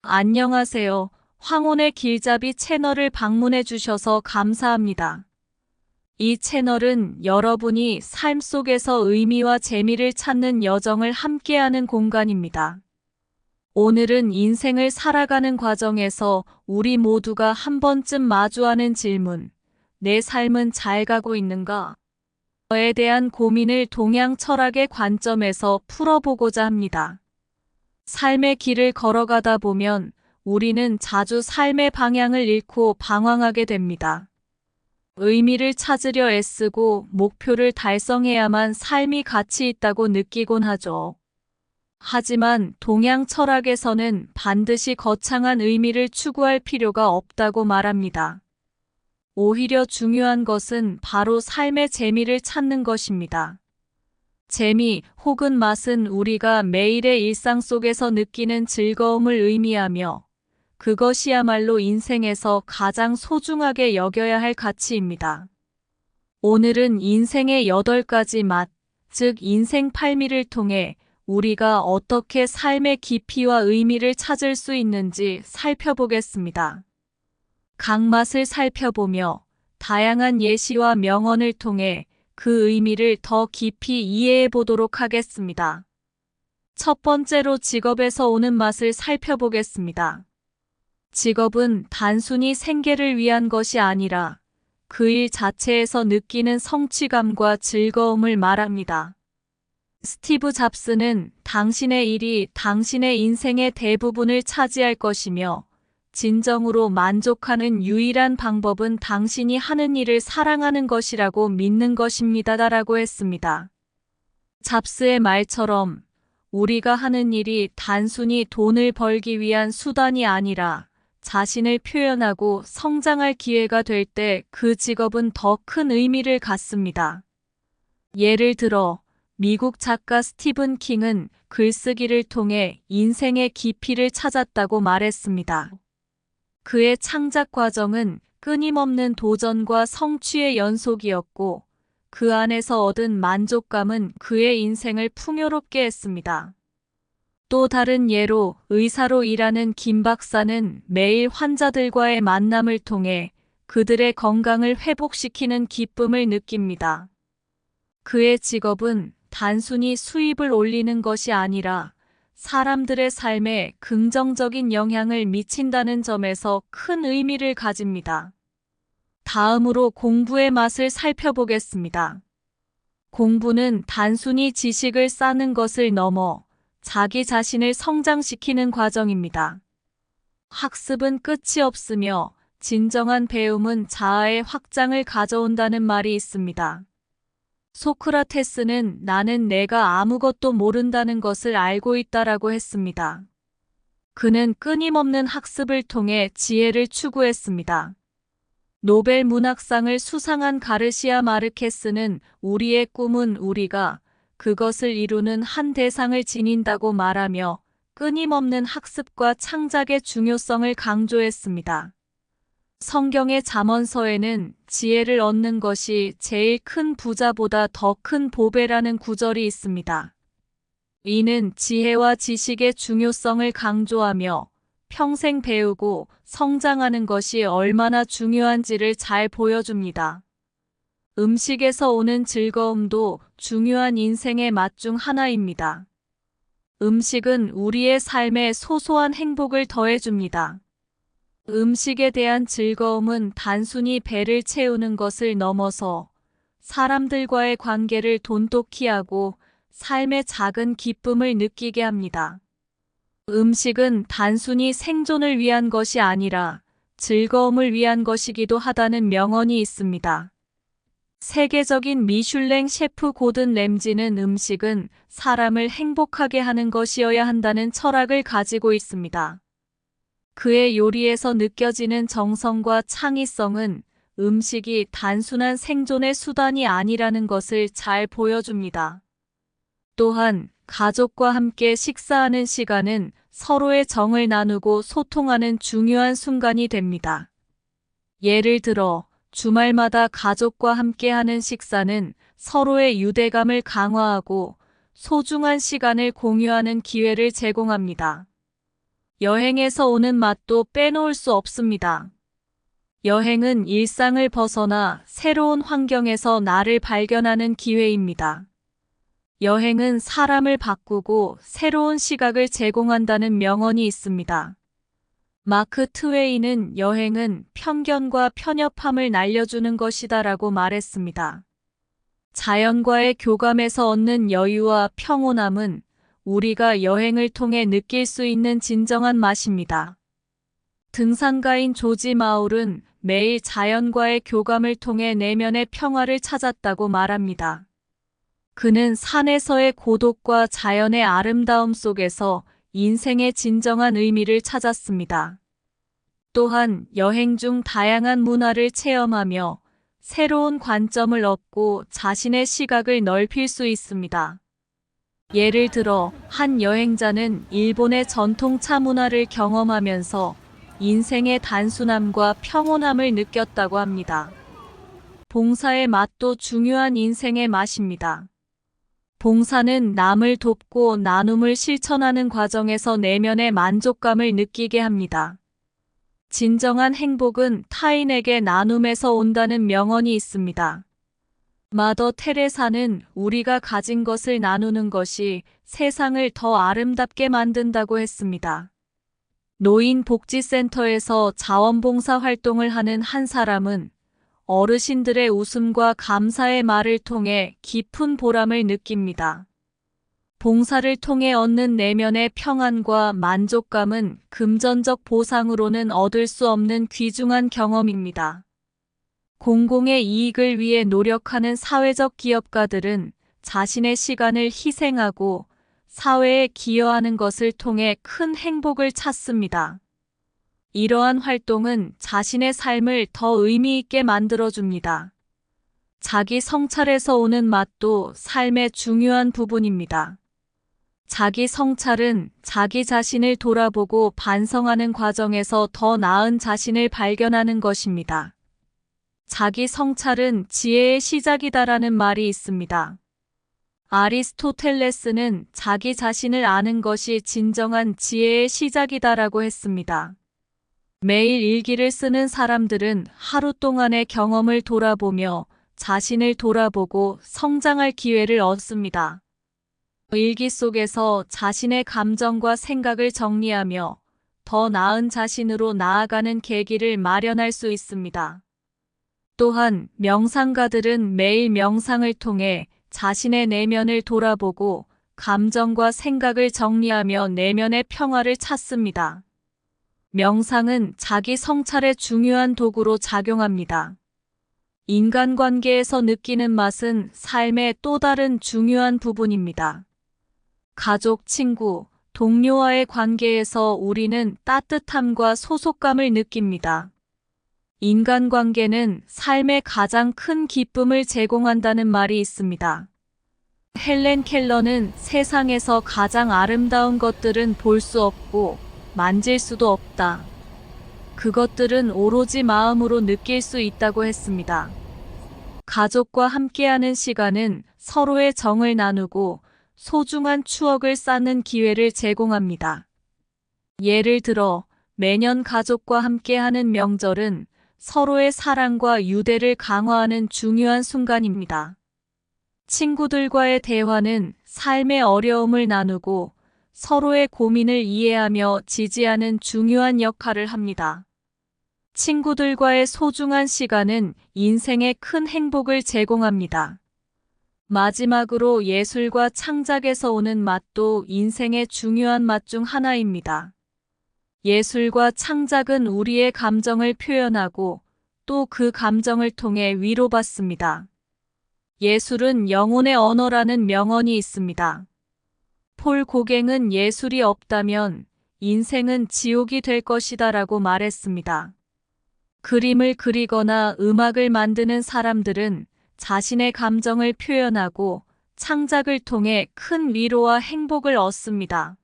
안녕하세요. 황혼의 길잡이 채널을 방문해 주셔서 감사합니다. 이 채널은 여러분이 삶 속에서 의미와 재미를 찾는 여정을 함께하는 공간입니다. 오늘은 인생을 살아가는 과정에서 우리 모두가 한 번쯤 마주하는 질문, 내 삶은 잘 가고 있는가? 에 대한 고민을 동양 철학의 관점에서 풀어보고자 합니다. 삶의 길을 걸어가다 보면 우리는 자주 삶의 방향을 잃고 방황하게 됩니다. 의미를 찾으려 애쓰고 목표를 달성해야만 삶이 가치 있다고 느끼곤 하죠. 하지만 동양 철학에서는 반드시 거창한 의미를 추구할 필요가 없다고 말합니다. 오히려 중요한 것은 바로 삶의 재미를 찾는 것입니다. 재미 혹은 맛은 우리가 매일의 일상 속에서 느끼는 즐거움을 의미하며 그것이야말로 인생에서 가장 소중하게 여겨야 할 가치입니다. 오늘은 인생의 8가지 맛, 즉 인생 팔미를 통해 우리가 어떻게 삶의 깊이와 의미를 찾을 수 있는지 살펴보겠습니다. 각 맛을 살펴보며 다양한 예시와 명언을 통해 그 의미를 더 깊이 이해해 보도록 하겠습니다. 첫 번째로 직업에서 오는 맛을 살펴보겠습니다. 직업은 단순히 생계를 위한 것이 아니라 그 일 자체에서 느끼는 성취감과 즐거움을 말합니다. 스티브 잡스는 당신의 일이 당신의 인생의 대부분을 차지할 것이며 진정으로 만족하는 유일한 방법은 당신이 하는 일을 사랑하는 것이라고 믿는 것입니다라고 했습니다. 잡스의 말처럼 우리가 하는 일이 단순히 돈을 벌기 위한 수단이 아니라 자신을 표현하고 성장할 기회가 될 때 그 직업은 더 큰 의미를 갖습니다. 예를 들어 미국 작가 스티븐 킹은 글쓰기를 통해 인생의 깊이를 찾았다고 말했습니다. 그의 창작 과정은 끊임없는 도전과 성취의 연속이었고 그 안에서 얻은 만족감은 그의 인생을 풍요롭게 했습니다. 또 다른 예로 의사로 일하는 김 박사는 매일 환자들과의 만남을 통해 그들의 건강을 회복시키는 기쁨을 느낍니다. 그의 직업은 단순히 수입을 올리는 것이 아니라 사람들의 삶에 긍정적인 영향을 미친다는 점에서 큰 의미를 가집니다. 다음으로 공부의 맛을 살펴보겠습니다. 공부는 단순히 지식을 쌓는 것을 넘어 자기 자신을 성장시키는 과정입니다. 학습은 끝이 없으며 진정한 배움은 자아의 확장을 가져온다는 말이 있습니다. 소크라테스는 나는 내가 아무것도 모른다는 것을 알고 있다라고 했습니다. 그는 끊임없는 학습을 통해 지혜를 추구했습니다. 노벨 문학상을 수상한 가르시아 마르케스는 우리의 꿈은 우리가 그것을 이루는 한 대상을 지닌다고 말하며 끊임없는 학습과 창작의 중요성을 강조했습니다. 성경의 잠언서에는 지혜를 얻는 것이 제일 큰 부자보다 더 큰 보배라는 구절이 있습니다. 이는 지혜와 지식의 중요성을 강조하며 평생 배우고 성장하는 것이 얼마나 중요한지를 잘 보여줍니다. 음식에서 오는 즐거움도 중요한 인생의 맛 중 하나입니다. 음식은 우리의 삶에 소소한 행복을 더해줍니다. 음식에 대한 즐거움은 단순히 배를 채우는 것을 넘어서 사람들과의 관계를 돈독히 하고 삶의 작은 기쁨을 느끼게 합니다. 음식은 단순히 생존을 위한 것이 아니라 즐거움을 위한 것이기도 하다는 명언이 있습니다. 세계적인 미슐랭 셰프 고든 램지는 음식은 사람을 행복하게 하는 것이어야 한다는 철학을 가지고 있습니다. 그의 요리에서 느껴지는 정성과 창의성은 음식이 단순한 생존의 수단이 아니라는 것을 잘 보여줍니다. 또한 가족과 함께 식사하는 시간은 서로의 정을 나누고 소통하는 중요한 순간이 됩니다. 예를 들어 주말마다 가족과 함께하는 식사는 서로의 유대감을 강화하고 소중한 시간을 공유하는 기회를 제공합니다. 여행에서 오는 맛도 빼놓을 수 없습니다. 여행은 일상을 벗어나 새로운 환경에서 나를 발견하는 기회입니다. 여행은 사람을 바꾸고 새로운 시각을 제공한다는 명언이 있습니다. 마크 트웨이는 여행은 편견과 편협함을 날려주는 것이다라고 말했습니다. 자연과의 교감에서 얻는 여유와 평온함은 우리가 여행을 통해 느낄 수 있는 진정한 맛입니다. 등산가인 조지 마울은 매일 자연과의 교감을 통해 내면의 평화를 찾았다고 말합니다. 그는 산에서의 고독과 자연의 아름다움 속에서 인생의 진정한 의미를 찾았습니다. 또한 여행 중 다양한 문화를 체험하며 새로운 관점을 얻고 자신의 시각을 넓힐 수 있습니다. 예를 들어 한 여행자는 일본의 전통 차 문화를 경험하면서 인생의 단순함과 평온함을 느꼈다고 합니다. 봉사의 맛도 중요한 인생의 맛입니다. 봉사는 남을 돕고 나눔을 실천하는 과정에서 내면의 만족감을 느끼게 합니다. 진정한 행복은 타인에게 나눔에서 온다는 명언이 있습니다. 마더 테레사는 우리가 가진 것을 나누는 것이 세상을 더 아름답게 만든다고 했습니다. 노인복지센터에서 자원봉사 활동을 하는 한 사람은 어르신들의 웃음과 감사의 말을 통해 깊은 보람을 느낍니다. 봉사를 통해 얻는 내면의 평안과 만족감은 금전적 보상으로는 얻을 수 없는 귀중한 경험입니다. 공공의 이익을 위해 노력하는 사회적 기업가들은 자신의 시간을 희생하고 사회에 기여하는 것을 통해 큰 행복을 찾습니다. 이러한 활동은 자신의 삶을 더 의미 있게 만들어줍니다. 자기 성찰에서 오는 맛도 삶의 중요한 부분입니다. 자기 성찰은 자기 자신을 돌아보고 반성하는 과정에서 더 나은 자신을 발견하는 것입니다. 자기 성찰은 지혜의 시작이다라는 말이 있습니다. 아리스토텔레스는 자기 자신을 아는 것이 진정한 지혜의 시작이다라고 했습니다. 매일 일기를 쓰는 사람들은 하루 동안의 경험을 돌아보며 자신을 돌아보고 성장할 기회를 얻습니다. 일기 속에서 자신의 감정과 생각을 정리하며 더 나은 자신으로 나아가는 계기를 마련할 수 있습니다. 또한 명상가들은 매일 명상을 통해 자신의 내면을 돌아보고 감정과 생각을 정리하며 내면의 평화를 찾습니다. 명상은 자기 성찰의 중요한 도구로 작용합니다. 인간관계에서 느끼는 맛은 삶의 또 다른 중요한 부분입니다. 가족, 친구, 동료와의 관계에서 우리는 따뜻함과 소속감을 느낍니다. 인간관계는 삶의 가장 큰 기쁨을 제공한다는 말이 있습니다. 헬렌 켈러는 세상에서 가장 아름다운 것들은 볼 수 없고 만질 수도 없다. 그것들은 오로지 마음으로 느낄 수 있다고 했습니다. 가족과 함께하는 시간은 서로의 정을 나누고 소중한 추억을 쌓는 기회를 제공합니다. 예를 들어 매년 가족과 함께하는 명절은 서로의 사랑과 유대를 강화하는 중요한 순간입니다. 친구들과의 대화는 삶의 어려움을 나누고 서로의 고민을 이해하며 지지하는 중요한 역할을 합니다. 친구들과의 소중한 시간은 인생의 큰 행복을 제공합니다. 마지막으로 예술과 창작에서 오는 맛도 인생의 중요한 맛 중 하나입니다. 예술과 창작은 우리의 감정을 표현하고 또 그 감정을 통해 위로받습니다. 예술은 영혼의 언어라는 명언이 있습니다. 폴 고갱은 예술이 없다면 인생은 지옥이 될 것이다라고 말했습니다. 그림을 그리거나 음악을 만드는 사람들은 자신의 감정을 표현하고 창작을 통해 큰 위로와 행복을 얻습니다.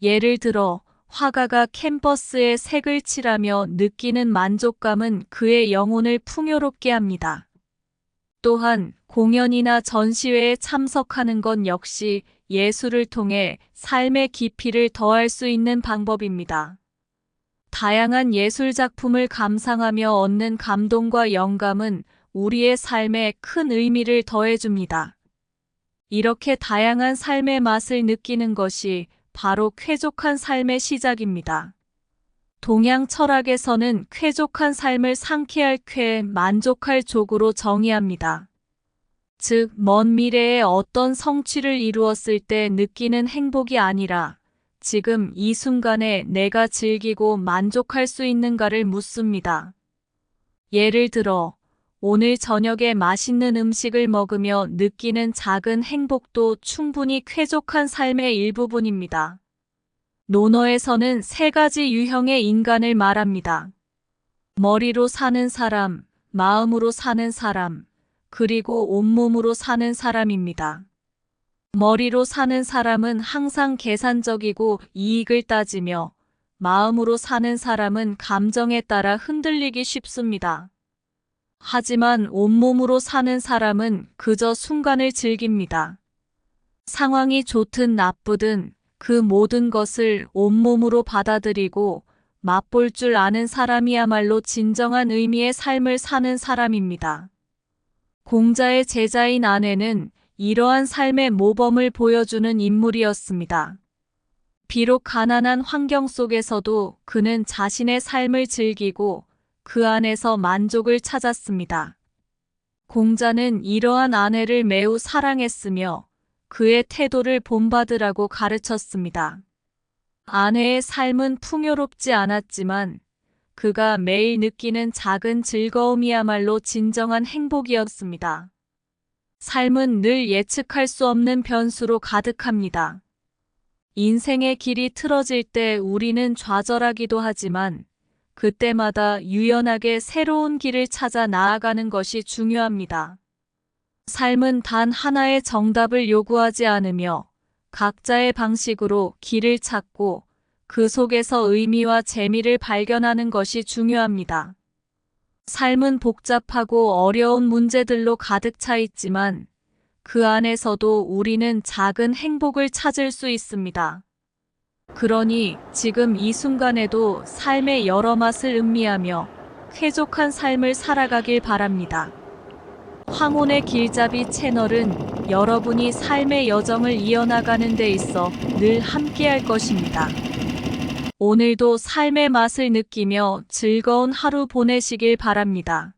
예를 들어 화가가 캔버스에 색을 칠하며 느끼는 만족감은 그의 영혼을 풍요롭게 합니다. 또한 공연이나 전시회에 참석하는 것 역시 예술을 통해 삶의 깊이를 더할 수 있는 방법입니다. 다양한 예술 작품을 감상하며 얻는 감동과 영감은 우리의 삶에 큰 의미를 더해줍니다. 이렇게 다양한 삶의 맛을 느끼는 것이 바로 쾌족한 삶의 시작입니다. 동양 철학에서는 쾌족한 삶을 상쾌할 쾌, 만족할 족으로 정의합니다. 즉, 먼 미래에 어떤 성취를 이루었을 때 느끼는 행복이 아니라 지금 이 순간에 내가 즐기고 만족할 수 있는가를 묻습니다. 예를 들어, 오늘 저녁에 맛있는 음식을 먹으며 느끼는 작은 행복도 충분히 쾌족한 삶의 일부분입니다. 논어에서는 세 가지 유형의 인간을 말합니다. 머리로 사는 사람, 마음으로 사는 사람, 그리고 온몸으로 사는 사람입니다. 머리로 사는 사람은 항상 계산적이고 이익을 따지며 마음으로 사는 사람은 감정에 따라 흔들리기 쉽습니다. 하지만 온몸으로 사는 사람은 그저 순간을 즐깁니다. 상황이 좋든 나쁘든 그 모든 것을 온몸으로 받아들이고 맛볼 줄 아는 사람이야말로 진정한 의미의 삶을 사는 사람입니다. 공자의 제자인 아내는 이러한 삶의 모범을 보여주는 인물이었습니다. 비록 가난한 환경 속에서도 그는 자신의 삶을 즐기고 그 안에서 만족을 찾았습니다. 공자는 이러한 아내를 매우 사랑했으며 그의 태도를 본받으라고 가르쳤습니다. 아내의 삶은 풍요롭지 않았지만 그가 매일 느끼는 작은 즐거움이야말로 진정한 행복이었습니다. 삶은 늘 예측할 수 없는 변수로 가득합니다. 인생의 길이 틀어질 때 우리는 좌절하기도 하지만 그때마다 유연하게 새로운 길을 찾아 나아가는 것이 중요합니다. 삶은 단 하나의 정답을 요구하지 않으며 각자의 방식으로 길을 찾고 그 속에서 의미와 재미를 발견하는 것이 중요합니다. 삶은 복잡하고 어려운 문제들로 가득 차 있지만 그 안에서도 우리는 작은 행복을 찾을 수 있습니다. 그러니 지금 이 순간에도 삶의 여러 맛을 음미하며 쾌족한 삶을 살아가길 바랍니다. 황혼의 길잡이 채널은 여러분이 삶의 여정을 이어나가는 데 있어 늘 함께할 것입니다. 오늘도 삶의 맛을 느끼며 즐거운 하루 보내시길 바랍니다.